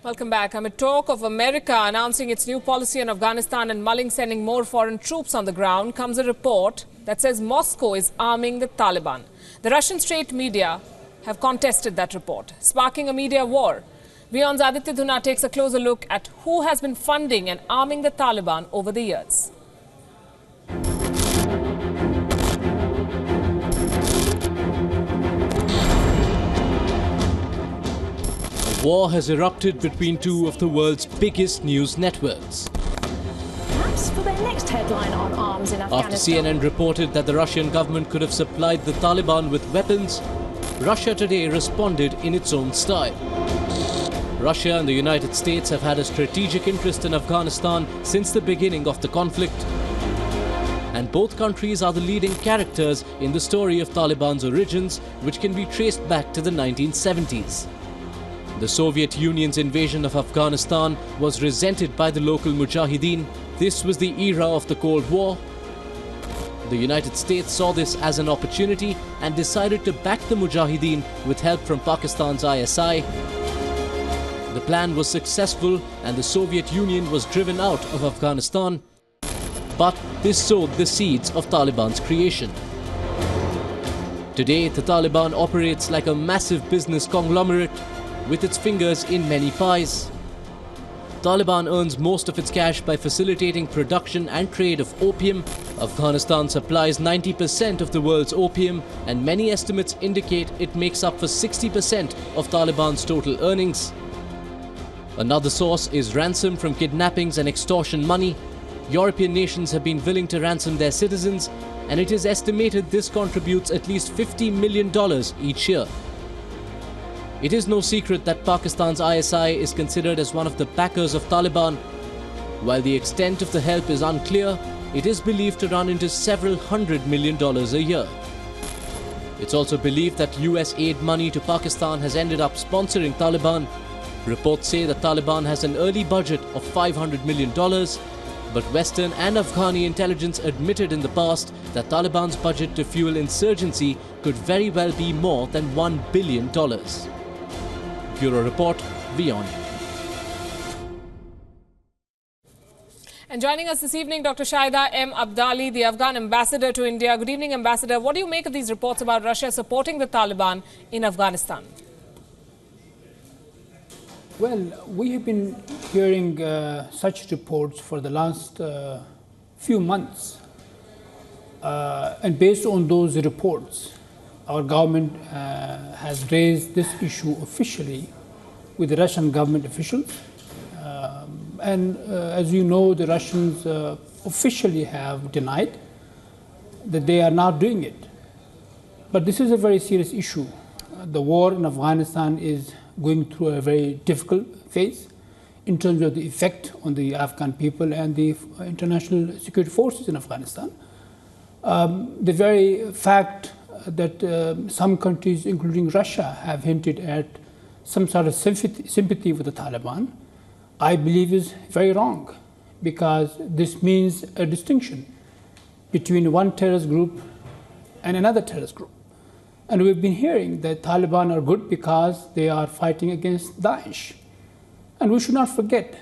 Welcome back. Amid talk of America announcing its new policy on Afghanistan and mulling sending more foreign troops on the ground, comes a report that says Moscow is arming the Taliban. The Russian state media have contested that report, sparking a media war. WION's Aditya Dhuna takes a closer look at who has been funding and arming the Taliban over the years. War has erupted between two of the world's biggest news networks. Perhaps for their next headline on arms in Afghanistan. After CNN reported that the Russian government could have supplied the Taliban with weapons, Russia today responded in its own style. Russia and the United States have had a strategic interest in Afghanistan since the beginning of the conflict. And both countries are the leading characters in the story of Taliban's origins, which can be traced back to the 1970s. The Soviet Union's invasion of Afghanistan was resented by the local Mujahideen. This was the era of the Cold War. The United States saw this as an opportunity and decided to back the Mujahideen with help from Pakistan's ISI. The plan was successful and the Soviet Union was driven out of Afghanistan. But this sowed the seeds of Taliban's creation. Today, the Taliban operates like a massive business conglomerate with its fingers in many pies. Taliban earns most of its cash by facilitating production and trade of opium. Afghanistan supplies 90% of the world's opium, and many estimates indicate it makes up for 60% of Taliban's total earnings. Another source is ransom from kidnappings and extortion money. European nations have been willing to ransom their citizens, and it is estimated this contributes at least $50 million each year. It is no secret that Pakistan's ISI is considered as one of the backers of Taliban. While the extent of the help is unclear, it is believed to run into several $100 million a year. It's also believed that US aid money to Pakistan has ended up sponsoring Taliban. Reports say the Taliban has an early budget of $500 million, but Western and Afghani intelligence admitted in the past that Taliban's budget to fuel insurgency could very well be more than $1 billion. Bureau Report, WION. And joining us this evening, Dr. Shahida M. Abdali, the Afghan ambassador to India. Good evening, Ambassador. What do you make of these reports about Russia supporting the Taliban in Afghanistan? Well, we have been hearing such reports for the last few months. And based on those reports, our government has raised this issue officially with the Russian government officials. As you know, the Russians officially have denied that they are not doing it. But this is a very serious issue. The war in Afghanistan is going through a very difficult phase in terms of the effect on the Afghan people and the international security forces in Afghanistan. The very fact that some countries, including Russia, have hinted at some sort of sympathy with the Taliban, I believe is very wrong, because this means a distinction between one terrorist group and another terrorist group. And we've been hearing that Taliban are good because they are fighting against Daesh. And we should not forget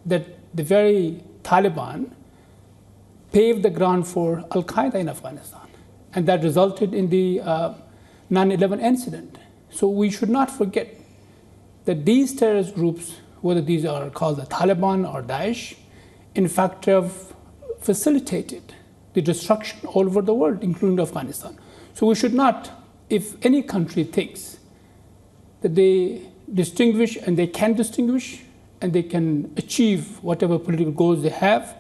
that the very Taliban paved the ground for Al-Qaeda in Afghanistan. And that resulted in the 9/11 incident. So we should not forget that these terrorist groups, whether these are called the Taliban or Daesh, in fact have facilitated the destruction all over the world, including Afghanistan. So we should not, if any country thinks that they distinguish and they can distinguish and they can achieve whatever political goals they have,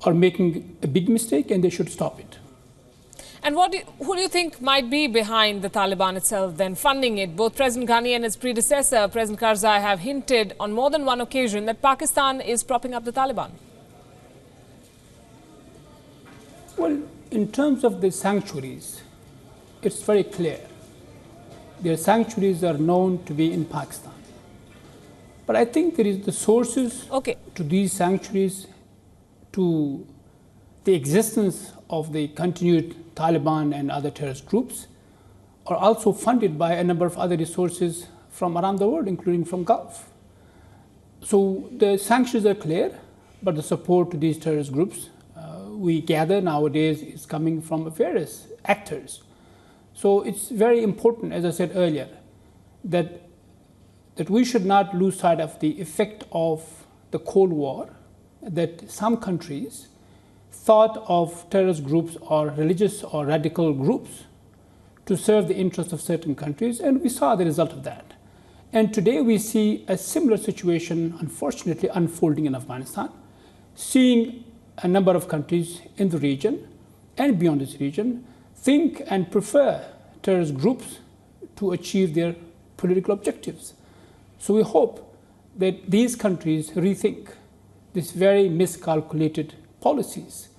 are making a big mistake, and they should stop it. And who do you think might be behind the Taliban itself then funding it? Both President Ghani and his predecessor, President Karzai, have hinted on more than one occasion that Pakistan is propping up the Taliban. Well, in terms of the sanctuaries, it's very clear. Their sanctuaries are known to be in Pakistan. But I think there is the sources to these sanctuaries, to the existence of the continued Taliban and other terrorist groups, are also funded by a number of other resources from around the world, including from Gulf. So the sanctions are clear, but the support to these terrorist groups, we gather nowadays, is coming from various actors. So it's very important, as I said earlier, that we should not lose sight of the effect of the Cold War, that some countries thought of terrorist groups or religious or radical groups to serve the interests of certain countries, and we saw the result of that. And today we see a similar situation, unfortunately, unfolding in Afghanistan, seeing a number of countries in the region and beyond this region think and prefer terrorist groups to achieve their political objectives. So we hope that these countries rethink these very miscalculated policies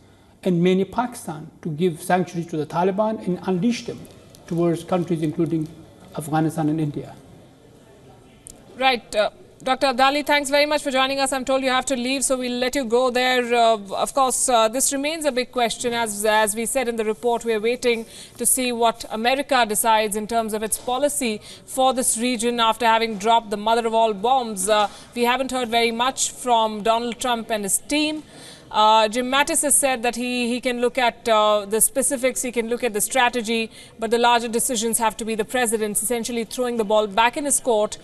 and many Pakistan to give sanctuary to the Taliban and unleash them towards countries including Afghanistan and India. Right. Dr. Abdali, thanks very much for joining us. I'm told you have to leave, so we'll let you go there. Of course, this remains a big question. As we said in the report, we're waiting to see what America decides in terms of its policy for this region after having dropped the mother of all bombs. We haven't heard very much from Donald Trump and his team. Jim Mattis has said that he can look at the specifics, he can look at the strategy, but the larger decisions have to be the president's, essentially throwing the ball back in his court.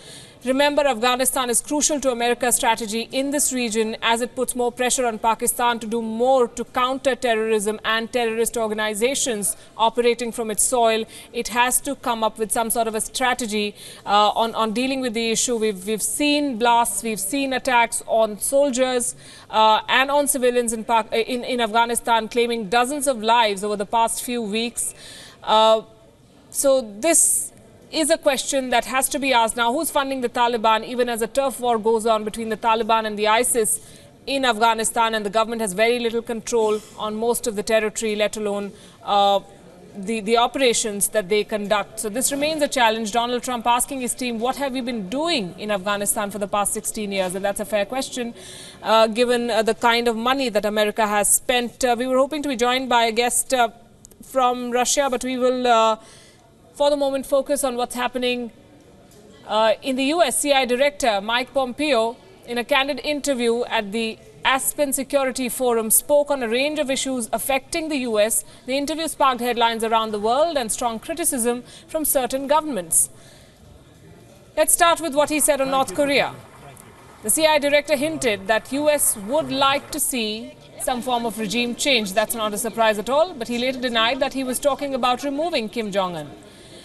Remember, Afghanistan is crucial to America's strategy in this region as it puts more pressure on Pakistan to do more to counter terrorism and terrorist organizations operating from its soil. It has to come up with some sort of a strategy on dealing with the issue. We've seen blasts, we've seen attacks on soldiers and on civilians in Afghanistan, claiming dozens of lives over the past few weeks. So this is a question that has to be asked now. Who's funding the Taliban, even as a turf war goes on between the Taliban and the ISIS in Afghanistan, and the government has very little control on most of the territory, let alone the operations that they conduct. So this remains a challenge. Donald Trump asking his team, what have you been doing in Afghanistan for the past 16 years? And that's a fair question, given the kind of money that America has spent. We were hoping to be joined by a guest from Russia, but we will for the moment focus on what's happening in the US. CIA Director Mike Pompeo, in a candid interview at the Aspen Security Forum, spoke on a range of issues affecting the US. The interview sparked headlines around the world and strong criticism from certain governments. Let's start with what he said on North Korea. The CIA Director hinted that US would like to see some form of regime change. That's not a surprise at all, but he later denied that he was talking about removing Kim Jong-un.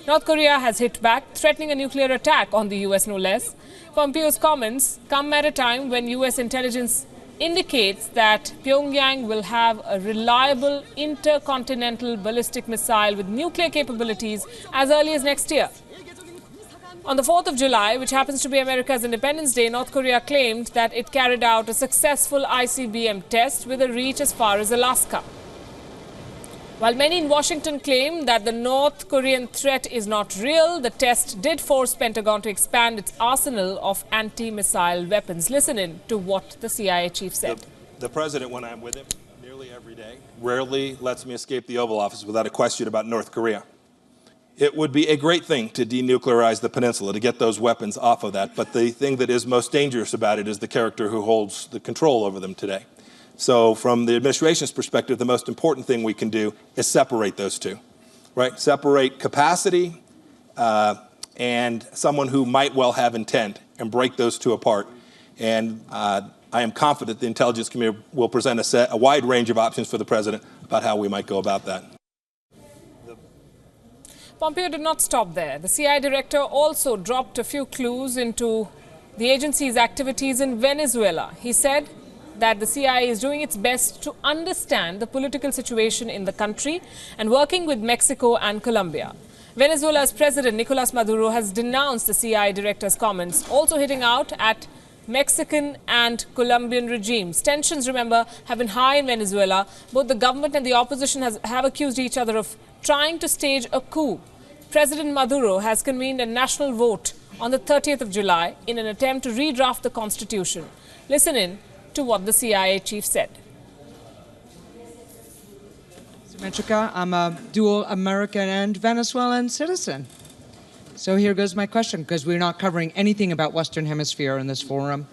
North Korea has hit back, threatening a nuclear attack on the US, no less. Pompeo's comments come at a time when US intelligence indicates that Pyongyang will have a reliable intercontinental ballistic missile with nuclear capabilities as early as next year. On the 4th of July, which happens to be America's Independence Day, North Korea claimed that it carried out a successful ICBM test with a reach as far as Alaska. While many in Washington claim that the North Korean threat is not real, the test did force Pentagon to expand its arsenal of anti-missile weapons. Listen in to what the CIA chief said. The president, when I'm with him nearly every day, rarely lets me escape the Oval Office without a question about North Korea. It would be a great thing to denuclearize the peninsula, to get those weapons off of that. But the thing that is most dangerous about it is the character who holds the control over them today. So from the administration's perspective, the most important thing we can do is separate those two, right? Separate capacity and someone who might well have intent, and break those two apart. And I am confident the intelligence community will present a wide range of options for the president about how we might go about that. Pompeo did not stop there. The CIA director also dropped a few clues into the agency's activities in Venezuela. He said that the CIA is doing its best to understand the political situation in the country and working with Mexico and Colombia. Venezuela's President Nicolas Maduro has denounced the CIA director's comments, also hitting out at Mexican and Colombian regimes. Tensions, remember, have been high in Venezuela. Both the government and the opposition have accused each other of trying to stage a coup. President Maduro has convened a national vote on the 30th of July in an attempt to redraft the constitution. Listen in to what the CIA chief said. Metrica, I'm a dual American and Venezuelan citizen. So here goes my question, because we're not covering anything about Western Hemisphere in this forum.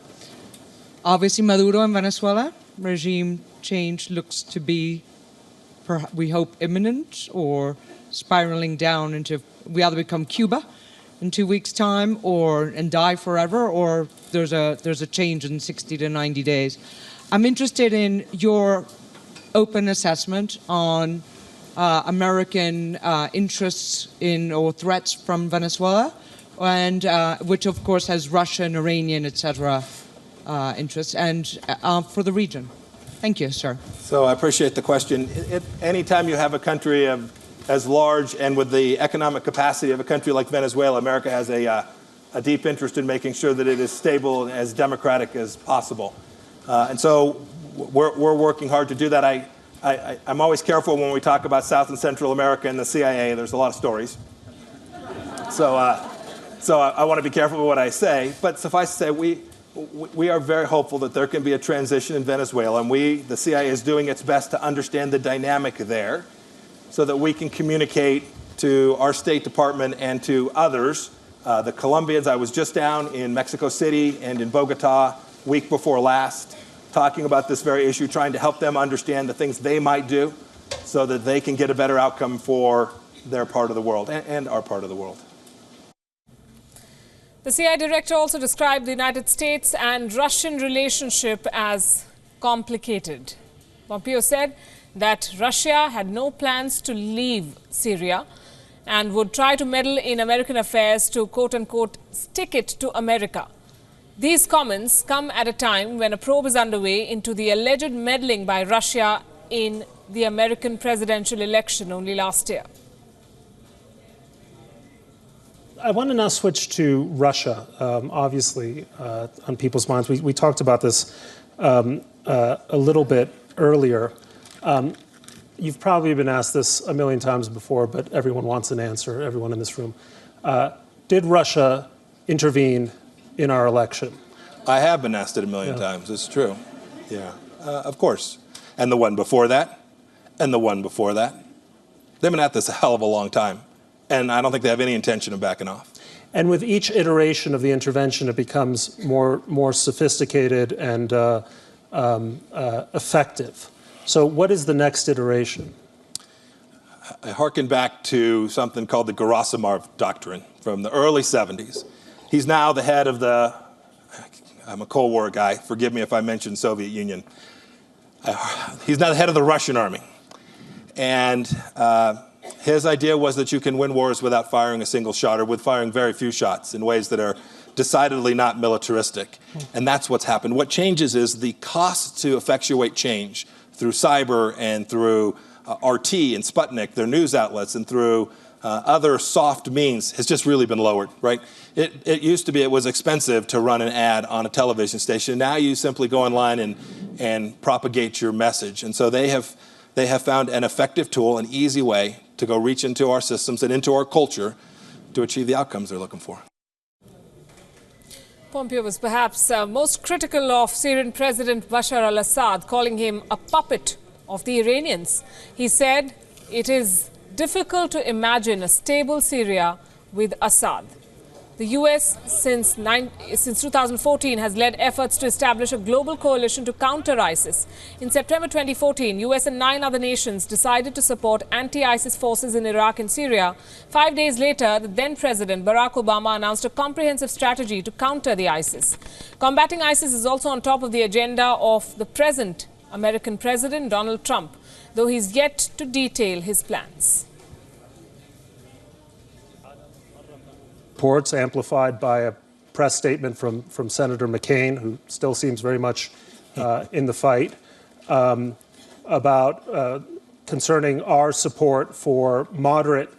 Obviously, Maduro in Venezuela, regime change looks to be, we hope, imminent or spiraling down into, we either become Cuba in 2 weeks' time and die forever, or there's a change in 60 to 90 days. I'm interested in your open assessment on American interests in or threats from Venezuela, and which of course has Russian, Iranian, etc. Interests, and for the region. Thank you, sir. So I appreciate the question. Anytime you have a country as large and with the economic capacity of a country like Venezuela, America has a deep interest in making sure that it is stable and as democratic as possible. And so we're working hard to do that. I'm always careful when we talk about South and Central America and the CIA. There's a lot of stories. So I want to be careful with what I say. But suffice to say, we are very hopeful that there can be a transition in Venezuela. And the CIA is doing its best to understand the dynamic there so that we can communicate to our State Department and to others. The Colombians, I was just down in Mexico City and in Bogota week before last, talking about this very issue, trying to help them understand the things they might do so that they can get a better outcome for their part of the world and our part of the world. The CIA director also described the United States and Russian relationship as complicated. Pompeo said that Russia had no plans to leave Syria and would try to meddle in American affairs to, quote-unquote, stick it to America. These comments come at a time when a probe is underway into the alleged meddling by Russia in the American presidential election only last year. I want to now switch to Russia, obviously, on people's minds. We talked about this a little bit earlier. You've probably been asked this a million times before, but everyone wants an answer, everyone in this room. Did Russia intervene in our election? I have been asked it a million times. It's true. Yeah, of course. And the one before that, and the one before that. They've been at this a hell of a long time. And I don't think they have any intention of backing off. And with each iteration of the intervention, it becomes more sophisticated and effective. So what is the next iteration? I hearken back to something called the Gerasimov Doctrine from the early 70s. He's now the head of I'm a Cold War guy. Forgive me if I mention Soviet Union. He's now the head of the Russian army. And his idea was that you can win wars without firing a single shot or with firing very few shots in ways that are decidedly not militaristic. And that's what's happened. What changes is the cost to effectuate change through cyber and through RT and Sputnik, their news outlets, and through other soft means has just really been lowered, right? It used to be it was expensive to run an ad on a television station. Now you simply go online and propagate your message. And so they have found an effective tool, an easy way to go reach into our systems and into our culture to achieve the outcomes they're looking for. Pompeo was perhaps most critical of Syrian President Bashar al-Assad, calling him a puppet of the Iranians. He said it is difficult to imagine a stable Syria with Assad. The U.S. since 2014 has led efforts to establish a global coalition to counter ISIS. In September 2014, U.S. and 9 other nations decided to support anti-ISIS forces in Iraq and Syria. 5 days later, the then-President Barack Obama announced a comprehensive strategy to counter the ISIS. Combating ISIS is also on top of the agenda of the present American President Donald Trump, though he's yet to detail his plans. Reports amplified by a press statement from Senator McCain, who still seems very much in the fight, about concerning our support for moderate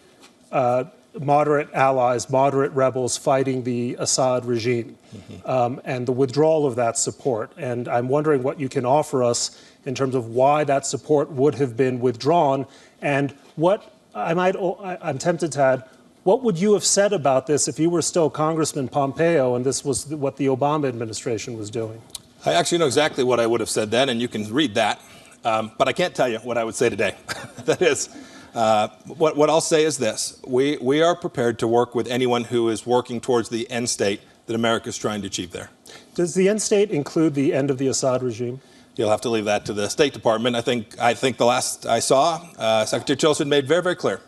allies, moderate rebels fighting the Assad regime, and the withdrawal of that support. And I'm wondering what you can offer us in terms of why that support would have been withdrawn, and what I'm tempted to add, what would you have said about this if you were still Congressman Pompeo and this was what the Obama administration was doing? I actually know exactly what I would have said then, and you can read that. But I can't tell you what I would say today. That is, what I'll say is this. We are prepared to work with anyone who is working towards the end state that America is trying to achieve there. Does the end state include the end of the Assad regime? You'll have to leave that to the State Department. I think the last I saw, Secretary Tillerson made very, very clear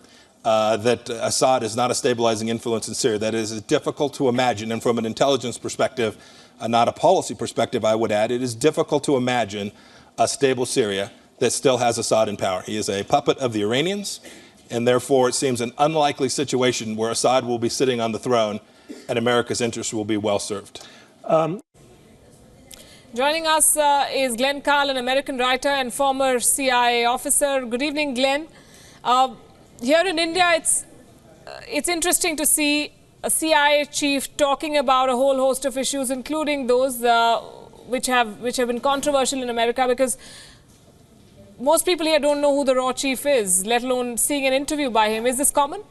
that Assad is not a stabilizing influence in Syria. That is difficult to imagine. And from an intelligence perspective, not a policy perspective, I would add, it is difficult to imagine a stable Syria that still has Assad in power. He is a puppet of the Iranians, and therefore it seems an unlikely situation where Assad will be sitting on the throne and America's interests will be well served. Joining us is Glenn Carl, an American writer and former CIA officer. Good evening, Glenn. Here in India, it's interesting to see a CIA chief talking about a whole host of issues, including those which have been controversial in America, because most people here don't know who the raw chief is, let alone seeing an interview by him. Is this common?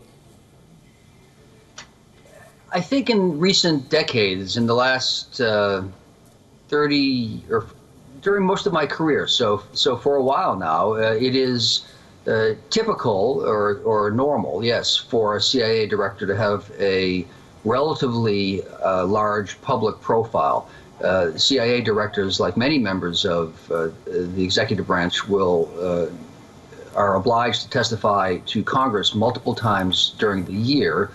I think in recent decades, in the last 30 or during most of my career, so for a while now, it is typical or normal, yes, for a CIA director to have a relatively large public profile. CIA directors, like many members of the executive branch, are obliged to testify to Congress multiple times during the year.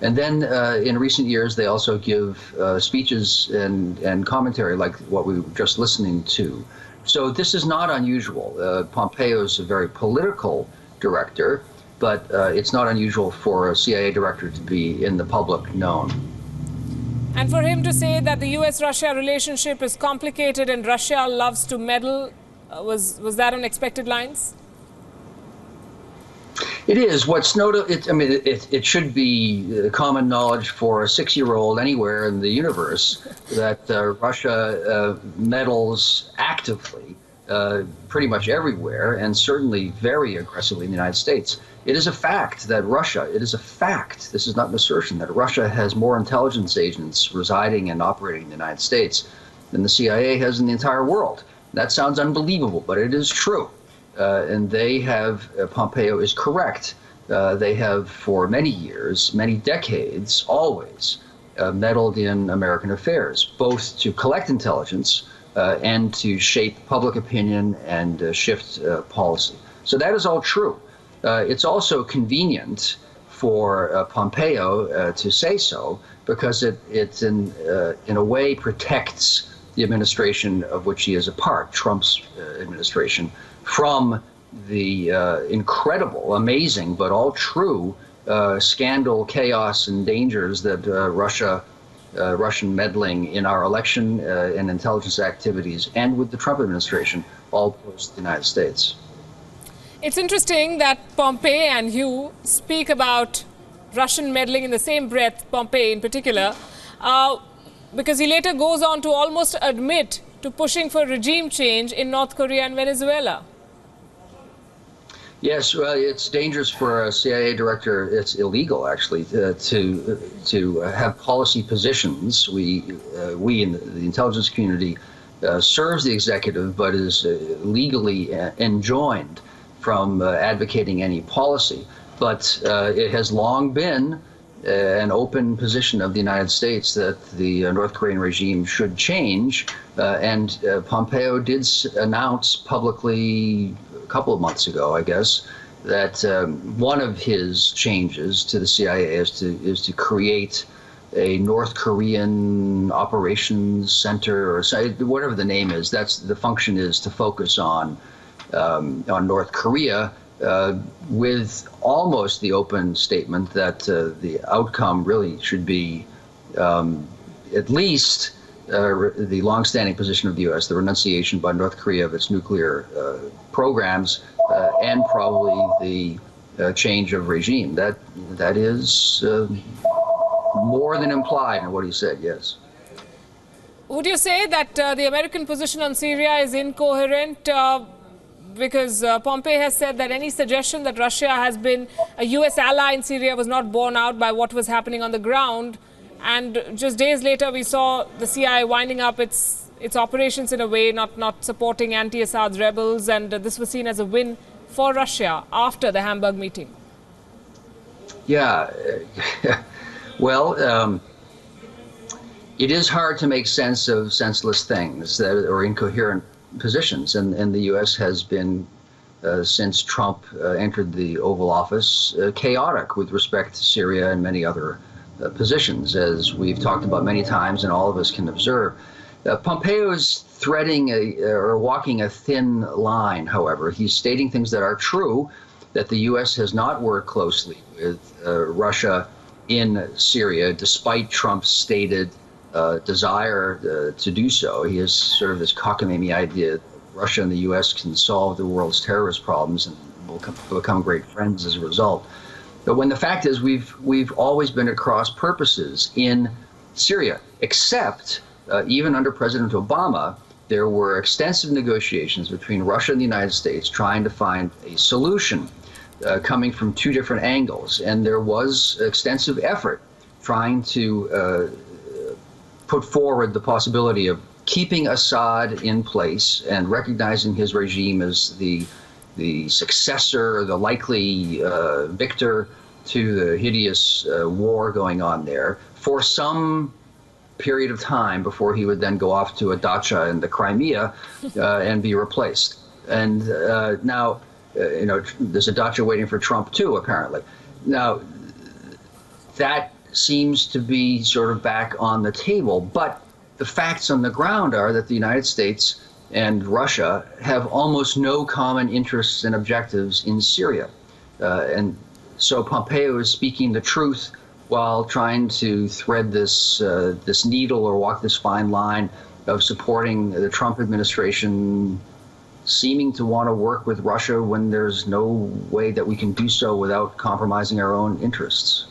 And then in recent years, they also give speeches and commentary like what we were just listening to. So this is not unusual. Pompeo is a very political director, but it's not unusual for a CIA director to be in the public known. And for him to say that the US-Russia relationship is complicated and Russia loves to meddle, was that on expected lines? It is. What's notable, it should be common knowledge for a 6-year-old anywhere in the universe that Russia meddles actively pretty much everywhere, and certainly very aggressively in the United States. It is a fact that this is not an assertion, that Russia has more intelligence agents residing and operating in the United States than the CIA has in the entire world. That sounds unbelievable, but it is true. And they have, Pompeo is correct, they have for many years, many decades, always meddled in American affairs, both to collect intelligence and to shape public opinion and shift policy. So that is all true. It's also convenient for Pompeo to say so, because it in a way protects the administration of which he is a part, Trump's administration, from the incredible, amazing, but all true scandal, chaos, and dangers that Russian meddling in our election and intelligence activities and with the Trump administration all pose to the United States. It's interesting that Pompeo and Hugh speak about Russian meddling in the same breath, Pompeo in particular, because he later goes on to almost admit to pushing for regime change in North Korea and Venezuela. Yes, well, it's dangerous for a CIA director. It's illegal, actually, to have policy positions. We in the intelligence community serves the executive, but is legally enjoined from advocating any policy. But it has long been an open position of the United States that the North Korean regime should change, and Pompeo did announce publicly a couple of months ago, I guess, that one of his changes to the CIA is to create a North Korean operations center, or whatever the name is. That's the function, is to focus on North Korea, with almost the open statement that the outcome really should be at least the longstanding position of the U.S., the renunciation by North Korea of its nuclear programs, and probably the change of regime. That is more than implied in what he said, yes. Would you say that the American position on Syria is incoherent? Because Pompeo has said that any suggestion that Russia has been a U.S. ally in Syria was not borne out by what was happening on the ground. And just days later, we saw the CIA winding up its operations in a way, not supporting anti-Assad rebels. And this was seen as a win for Russia after the Hamburg meeting. Yeah, well, it is hard to make sense of senseless things that or incoherent positions, and the U.S. has been, since Trump entered the Oval Office, chaotic with respect to Syria and many other positions, as we've talked about many times and all of us can observe. Pompeo is threading or walking a thin line, however. He's stating things that are true, that the U.S. has not worked closely with Russia in Syria, despite Trump's stated desire to do so. He has sort of this cockamamie idea that Russia and the U.S. can solve the world's terrorist problems and will become great friends as a result. But when the fact is we've always been at cross purposes in Syria, except even under President Obama, there were extensive negotiations between Russia and the United States trying to find a solution coming from two different angles. And there was extensive effort trying to put forward the possibility of keeping Assad in place and recognizing his regime as the successor, the likely victor to the hideous war going on there for some period of time before he would then go off to a dacha in the Crimea and be replaced. And now, there's a dacha waiting for Trump too, apparently. Now, that seems to be sort of back on the table, but the facts on the ground are that the United States and Russia have almost no common interests and objectives in Syria. And so Pompeo is speaking the truth while trying to thread this needle or walk this fine line of supporting the Trump administration, seeming to want to work with Russia when there's no way that we can do so without compromising our own interests.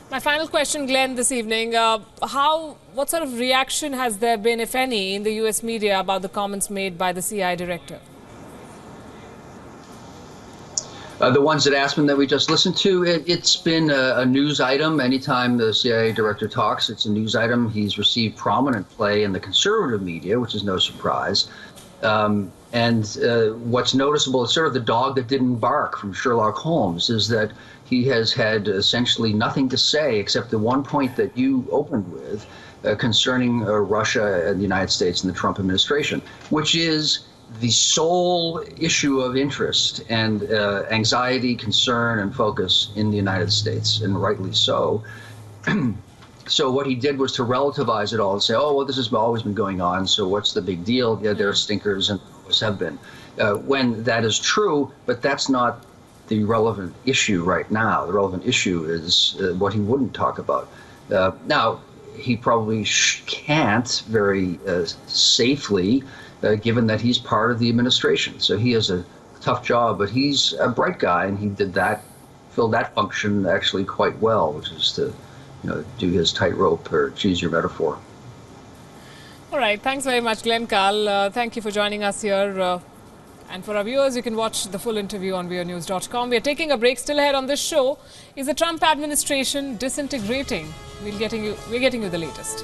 My final question, Glenn, this evening, what sort of reaction has there been, if any, in the U.S. media about the comments made by the CIA director? The ones at Aspen that we just listened to, it's been a news item. Anytime the CIA director talks, it's a news item. He's received prominent play in the conservative media, which is no surprise. And what's noticeable is sort of the dog that didn't bark from Sherlock Holmes, is that he has had essentially nothing to say except the one point that you opened with concerning Russia and the United States and the Trump administration, which is the sole issue of interest and anxiety, concern, and focus in the United States, and rightly so. So what he did was to relativize it all and say, oh, well, this has always been going on, so what's the big deal? Yeah, there are stinkers and always have been. When that is true, but that's not the relevant issue right now. The relevant issue is what he wouldn't talk about. Now, he probably can't very safely, given that he's part of the administration. So he has a tough job, but he's a bright guy, and he did that, filled that function actually quite well, which is to do his tightrope, or choose your metaphor. All right. Thanks very much, Glenn Carl. Thank you for joining us here. And for our viewers, you can watch the full interview on WIONnews.com. We are taking a break. Still ahead on this show, is the Trump administration disintegrating? We're getting you the latest.